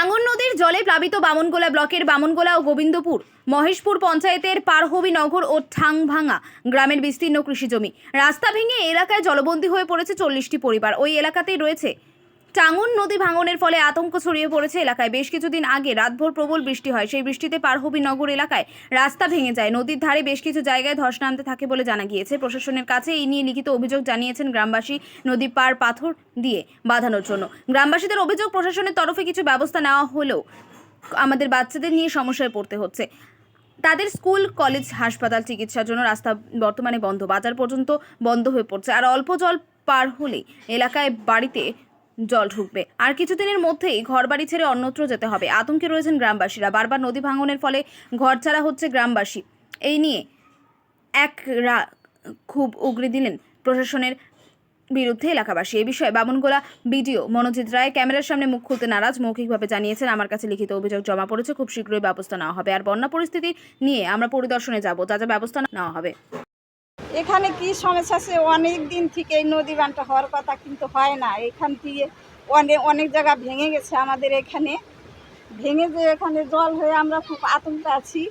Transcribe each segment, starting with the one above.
টাঙ্গন নদীর জলে প্লাবিত বামনগোলা ব্লকের বামনগোলা ও গোবিন্দপুর মহেশপুর পঞ্চায়েতের পারহবিনগর ও ঠাংভাঙা গ্রামের বিস্তীর্ণ কৃষিজমি রাস্তা ভেঙে এলাকায় জলবন্দী হয়ে পড়েছে 40টি পরিবার। ওই এলাকাতেই রয়েছে টাঙ্গন নদী ভাঙনের ফলে আতঙ্ক ছড়িয়ে পড়েছে এলাকায়। বেশ কিছুদিন আগে রাতভর প্রবল বৃষ্টি হয়, সেই বৃষ্টিতে পারহবিনগর এলাকায় রাস্তা ভেঙে যায়। নদীর ধারে বেশ কিছু জায়গায় ধস নামতে থাকে বলে জানা গিয়েছে। প্রশাসনের কাছে এই নিয়ে লিখিত অভিযোগ জানিয়েছেন গ্রামবাসী নদী পার পাথর দিয়ে বাঁধানোর জন্য। গ্রামবাসীদের অভিযোগ, প্রশাসনের তরফে কিছু ব্যবস্থা নেওয়া হলেও আমাদের বাচ্চাদের নিয়ে সমস্যায় পড়তে হচ্ছে। তাদের স্কুল, কলেজ, হাসপাতাল, চিকিৎসার জন্য রাস্তা বর্তমানে বন্ধ, বাজার পর্যন্ত বন্ধ হয়ে পড়ছে। আর অল্প জল পার হলে এলাকায় বাড়িতে জল ঢুকবে। আর কিছুদিনের মধ্যেই ঘরবাড়ি ছেড়ে অন্যত্র যেতে হবে। আতঙ্কে রয়েছেন গ্রামবাসীরা। বারবার নদী ভাঙনের ফলে ঘর ছাড়া হচ্ছে গ্রামবাসী। এই নিয়ে খুব উগরে দিলেন প্রশাসনের বিরুদ্ধে এলাকাবাসী। এই বিষয়ে বামনগোলা বিডিও মনোজিৎ রায় ক্যামেরার সামনে মুখ খুলতে নারাজ। মৌখিকভাবে জানিয়েছেন, আমার কাছে লিখিত অভিযোগ জমা পড়েছে, খুব শীঘ্রই ব্যবস্থা নেওয়া হবে। আর বন্যা পরিস্থিতি নিয়ে আমরা পরিদর্শনে যাব, যা যা ব্যবস্থা নেওয়া হবে। এখানে কি সমস্যা আছে, অনেক দিন থেকে এই নদী বানটা হওয়ার কথা, কিন্তু হয় না। এখান থেকে অনেক জায়গা ভেঙে গেছে আমাদের এখানে, ভেঙে যে এখানে জল হয়ে আমরা খুব আতঙ্কে আছি।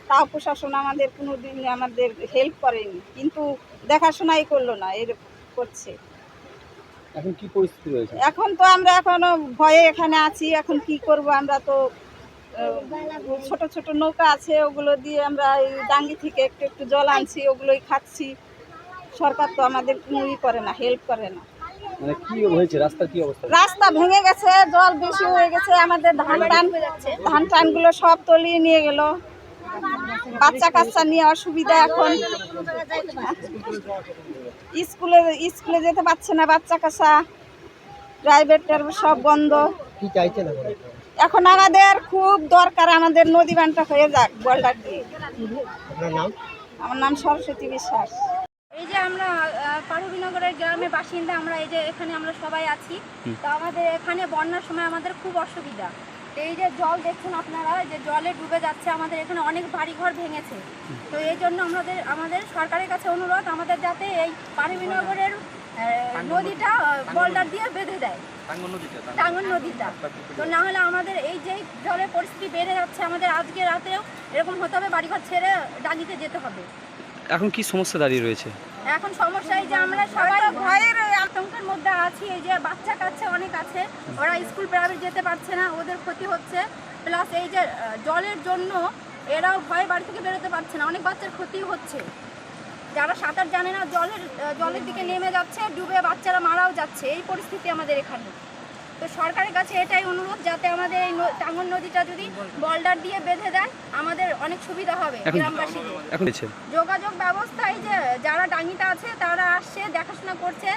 তাও প্রশাসন আমাদের কোনো দিন আমাদের হেল্প করেনি, কিন্তু দেখাশোনাই করলো না, এর করছে। এখন কি পরিস্থিতি রয়েছে? এখন তো আমরা এখনো ভয়ে এখানে আছি। এখন কি করব, আমরা তো ছোট ছোট নৌকা আছে, ওগুলো দিয়ে আমরা এই ডাঙ্গি থেকে একটু একটু জল আনছি, ওগুলোই খাচ্ছি। সরকার তো আমাদের কোনোই করে না, হেল্প করে না। মানে কি হয়েছে, রাস্তার কি অবস্থা? রাস্তা ভেঙে গেছে, জল বেশি হয়ে গেছে, আমাদের ধান টানগুলো সব তলিয়ে নিয়ে গেল। বাচ্চা কাচ্চা নিয়ে অসুবিধা। এখন স্কুলে যেতে পারছে না বাচ্চা কাচ্চা, প্রাইভেটের সব বন্ধ। কি চাইছেন এখন আমাদের খুব দরকার, আমাদের নদী বানটা হয়ে যাক বলটা দিয়ে। আপনার নাম? আমার নাম সরস্বতী বিশ্বাস। এই যে আমরা পারহবিনগরের গ্রামের বাসিন্দা, আমরা এই যে এখানে আমরা সবাই আছি। তো আমাদের এখানে বন্যার সময় আমাদের খুব অসুবিধা। এই যে জল দেখুন আপনারা, যে জলে ডুবে যাচ্ছে, আমাদের এখানে অনেক বাড়িঘর ভেঙেছে। তো এই জন্য আমাদের সরকারের কাছে অনুরোধ, আমাদের যাতে এই পারহবিনগরের নদীটা বোল্ডার দিয়ে বেঁধে দেয়, টাঙ্গন নদীটা। তো না হলে আমাদের এই যে জলের পরিস্থিতি বেড়ে যাচ্ছে, আমাদের আজকে রাতেও এরকম হতে হবে, বাড়িঘর ছেড়ে ডাঙ্গিতে যেতে হবে। এখন কি সমস্যা দাঁড়িয়ে রয়েছে? এখন সমস্যা এই যে আমরা সবাই ভয়ের আতঙ্কের মধ্যে আছি। এই যে বাচ্চা কাচ্চা অনেক আছে, ওরা স্কুল প্রাইভেট যেতে পারছে না, ওদের ক্ষতি হচ্ছে। প্লাস এই যে জলের জন্য এরাও ভয়ে বাড়ি থেকে বেরোতে পারছে না, অনেক বাচ্চার ক্ষতি হচ্ছে। যারা সাঁতার জানে না জলের দিকে নেমে যাচ্ছে, ডুবে বাচ্চারা মারাও যাচ্ছে। এই পরিস্থিতি আমাদের এখানে। তো সরকারের কাছে এটাই অনুরোধ, যাতে আমাদের এই টাঙ্গন নদীটা যদি বোল্ডার দিয়ে বেঁধে দেয়, আমাদের অনেক সুবিধা হবে গ্রামবাসীদের। যোগাযোগ ব্যবস্থা, এই যে যারা ডাঙ্গিতে আছে তারা আসছে, দেখাশোনা করছে,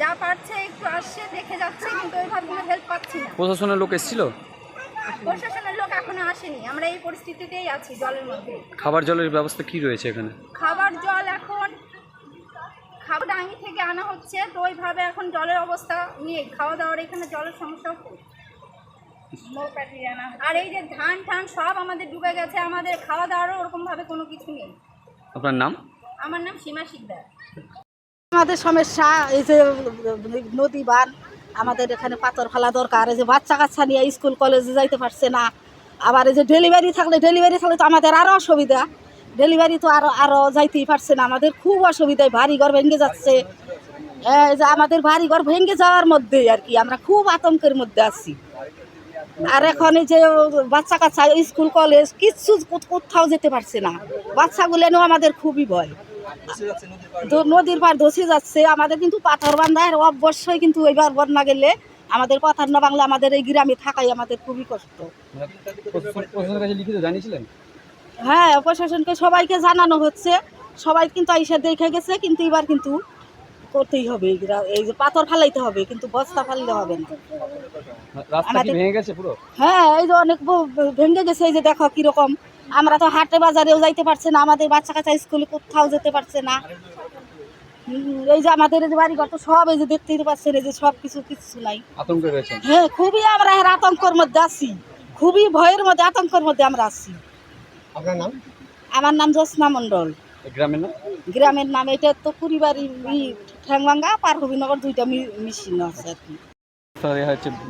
যা পারছে একটু আসছে, দেখে যাচ্ছে, কিন্তু ওইভাবে কোনো হেল্প পাচ্ছি না। প্রশাসনের লোক এসেছিল? প্রশাসনের লোক এখনো আসেনি। আমরা এই পরিস্থিতিতেই আছি জলের মধ্যে। খাবার জলের ব্যবস্থা কি রয়েছে এখানে? খাবার জল এখন ডাঙ্গি থেকে আনা হচ্ছে, তো ওইভাবে এখন জলের অবস্থা নিয়ে খাওয়া দাওয়ার এখানে জলের সমস্যা খুব। আর এই যে ধান টান সব আমাদের ডুবে গেছে, আমাদের খাওয়া দাওয়ারও ওরকমভাবে কোনো কিছু নেই। আপনার নাম? আমার নাম সীমা শিকদার। আমাদের সমস্যা এই যে নদী বান, আমাদের এখানে পাথর ফেলা দরকার। এই যে বাচ্চা কাচ্চা নিয়ে স্কুল কলেজে যাইতে পারছে না। আবার এই যে ডেলিভারি থাকলে তো আমাদের আরও অসুবিধা। ডেলিভারি তো আরও যাইতেই পারছে না, আমাদের খুব অসুবিধায়। বাড়িঘর ভেঙে যাচ্ছে, এই যে আমাদের বাড়িঘর ভেঙে যাওয়ার মধ্যেই আর কি আমরা খুব আতঙ্কের মধ্যে আছি। আর এখন এই যে বাচ্চা কাচ্চা স্কুল কলেজ কিচ্ছু কোথাও যেতে পারছে না, বাচ্চাগুলো নিয়েও আমাদের খুবই ভয়। নদীর পার ধসে যাচ্ছে আমাদের, কিন্তু পাথর বান্ধার অবশ্যই, কিন্তু এবার বন্যা গেলে আমাদের পাথর না বাংলা আমাদের এই গ্রামে থাকাই আমাদের খুবই কষ্ট। হ্যাঁ, প্রশাসনকে সবাইকে জানানো হচ্ছে, সবাই কিন্তু আইসা দেখে গেছে, কিন্তু এবার কিন্তু করতেই হবে। এই যে পাথর ফালাইতে হবে, কিন্তু বস্তা ফাললে হবে না। হ্যাঁ, এই যে অনেক ভেঙে গেছে। এই যে দেখো কিরকম, আমরা তো হাটে বাজারেও যাইতে পারছে না, আমাদের বাচ্চা কাচ্চা স্কুলে কোথাও যেতে পারছে না। এই যে আমাদের এই যে বাড়িঘর তো সব এই যে দেখতেই পাচ্ছেন, এই যে সব কিছু নাই। হ্যাঁ, খুবই আমরা আতঙ্কের মধ্যে আছি, খুবই ভয়ের মধ্যে, আতঙ্কের মধ্যে আমরা আছি। আপনার নাম? আমার নাম জ্যোৎস্না মণ্ডল। গ্রামের নাম এটা তো কুড়িবাড়ি ঠ্যাংভাঙ্গা, পারহবিনগর, দুইটা মেশিন আছে আর কি।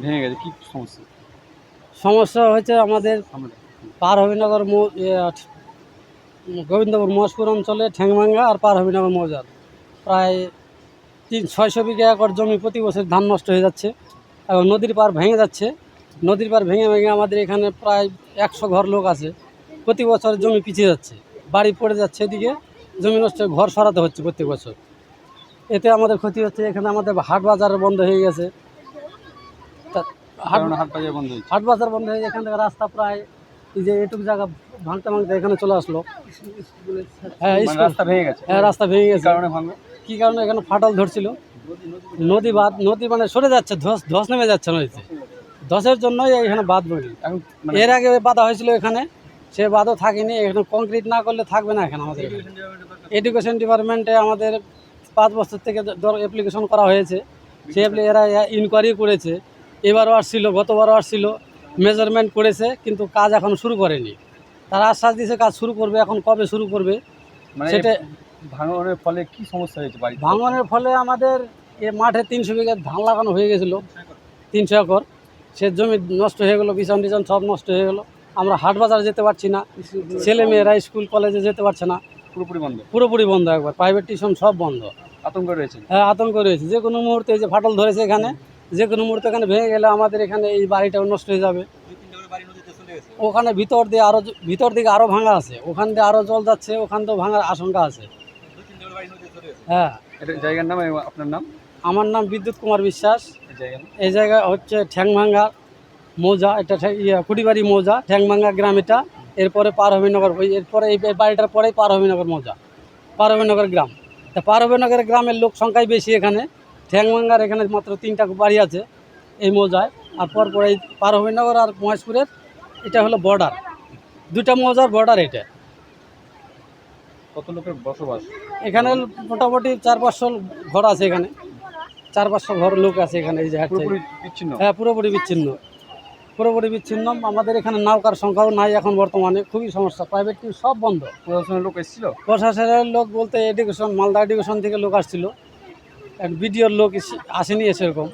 ভেঙে গেছে, কি সমস্যা? সমস্যা হয়েছে আমাদের পার হবিনগর গোবিন্দপুর মহেশপুর অঞ্চলে ঠ্যাংভাঙ্গা আর পার হবিনগর মৌজার প্রায় 600 বিঘা একর জমি প্রতি বছর ধান নষ্ট হয়ে যাচ্ছে এবং নদীর পার ভেঙে যাচ্ছে। নদীর পার ভেঙে ভেঙে আমাদের এখানে প্রায় 100 ঘর লোক আছে, প্রতি বছর জমি পিছিয়ে যাচ্ছে, বাড়ি পড়ে যাচ্ছে, এদিকে জমি নষ্ট হয়ে ঘর সরাতে হচ্ছে প্রত্যেক বছর। এতে আমাদের ক্ষতি হচ্ছে। এখানে আমাদের হাট বাজার বন্ধ হয়ে গেছে, হাট বাজার বন্ধ হয়ে এখান থেকে রাস্তা প্রায় এই যে এটুকু জায়গা ভাঙতে ভাঙতে এখানে চলে আসলো। হ্যাঁ, রাস্তা ভেঙে গেছে। হ্যাঁ, রাস্তা ভেঙে গেছে। কি কারণে? এখানে ফাটল ধরছিল, নদী মানে সরে যাচ্ছে, ধস নেমে যাচ্ছে নদীতে। ধসের জন্যই এখানে বাঁধ বলি। এর আগে বাঁধা হয়েছিল এখানে, সে বাঁধও থাকেনি। এখানে কংক্রিট না করলে থাকবে না এখানে। আমাদের এডুকেশন ডিপার্টমেন্টে আমাদের 5 বছর থেকে অ্যাপ্লিকেশন করা হয়েছে। সে এরা ইনকোয়ারি করেছে, এবারও আসছিল, গতবারও আসছিল, মেজারমেন্ট করেছে, কিন্তু কাজ এখন শুরু করেনি। তারা আশ্বাস দিয়েছে কাজ শুরু করবে, এখন কবে শুরু করবে সেটা। ভাঙনের ফলে কি সমস্যা হয়েছে? ভাঙনের ফলে আমাদের এ মাঠে 300 বিঘা ধান লাগানো হয়ে গেছিলো, 300 একর। সে জমি নষ্ট হয়ে গেলো, বিছন টিছন সব নষ্ট হয়ে গেলো। আমরা হাট বাজার যেতে পারছি না, ছেলে মেয়েরা স্কুল কলেজে যেতে পারছে না, পুরোপুরি বন্ধ একবার। প্রাইভেট টিউশন সব বন্ধ। আতঙ্ক রয়েছে। হ্যাঁ, আতঙ্ক রয়েছে। যে কোনো মুহূর্তে এই যে ফাটল ধরেছে এখানে, যে কোনো মুহূর্তে এখানে ভেঙে গেলে আমাদের এখানে এই বাড়িটাও নষ্ট হয়ে যাবে। ওখানে ভিতর দিকে আরও ভাঙা আছে, ওখান দিয়ে আরও জল যাচ্ছে, ওখান থেকেও ভাঙার আশঙ্কা আছে। হ্যাঁ। জায়গার নাম, আপনার নাম? আমার নাম বিদ্যুৎ কুমার বিশ্বাস। এই জায়গা হচ্ছে ঠ্যাংভাঙ্গা মৌজা, এটা কুটিবাড়ি মৌজা, ঠ্যাংভাঙ্গা গ্রাম এটা। এরপরে পার হবিনগর, এরপরে এই বাড়িটার পরেই পার হবিনগর মৌজা, পার হবিনগর গ্রাম। তা পার হবিনগর গ্রামের লোক সংখ্যাই বেশি এখানে। ঠ্যাংভাঙ্গার এখানে মাত্র 3টা বাড়ি আছে এই মৌজায়। আর পরপর এই পার হবিনগর আর মহেশপুরের এটা হলো বর্ডার, 2টা মৌজার বর্ডার এটা। কত লোকের বসবাস এখানে? মোটামুটি 400-500 ঘর আছে এখানে, 400-500 ঘর লোক আছে এখানে। এই যে বিচ্ছিন্ন। হ্যাঁ, পুরোপুরি বিচ্ছিন্ন। আমাদের এখানে নৌকার সংখ্যাও নাই এখন বর্তমানে, খুবই সমস্যা। প্রাইভেট টিম সব বন্ধ। প্রশাসনের লোক এসেছিল? প্রশাসনের লোক বলতে মালদা এডুকেশন থেকে লোক আসছিল, বিডিওর লোক আসেনি সেরকম।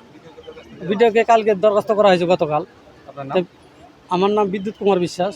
বিডিওকে কালকে দরখাস্ত করা হয়েছে গতকাল। আপনার নাম? আমার নাম বিদ্যুৎ কুমার বিশ্বাস।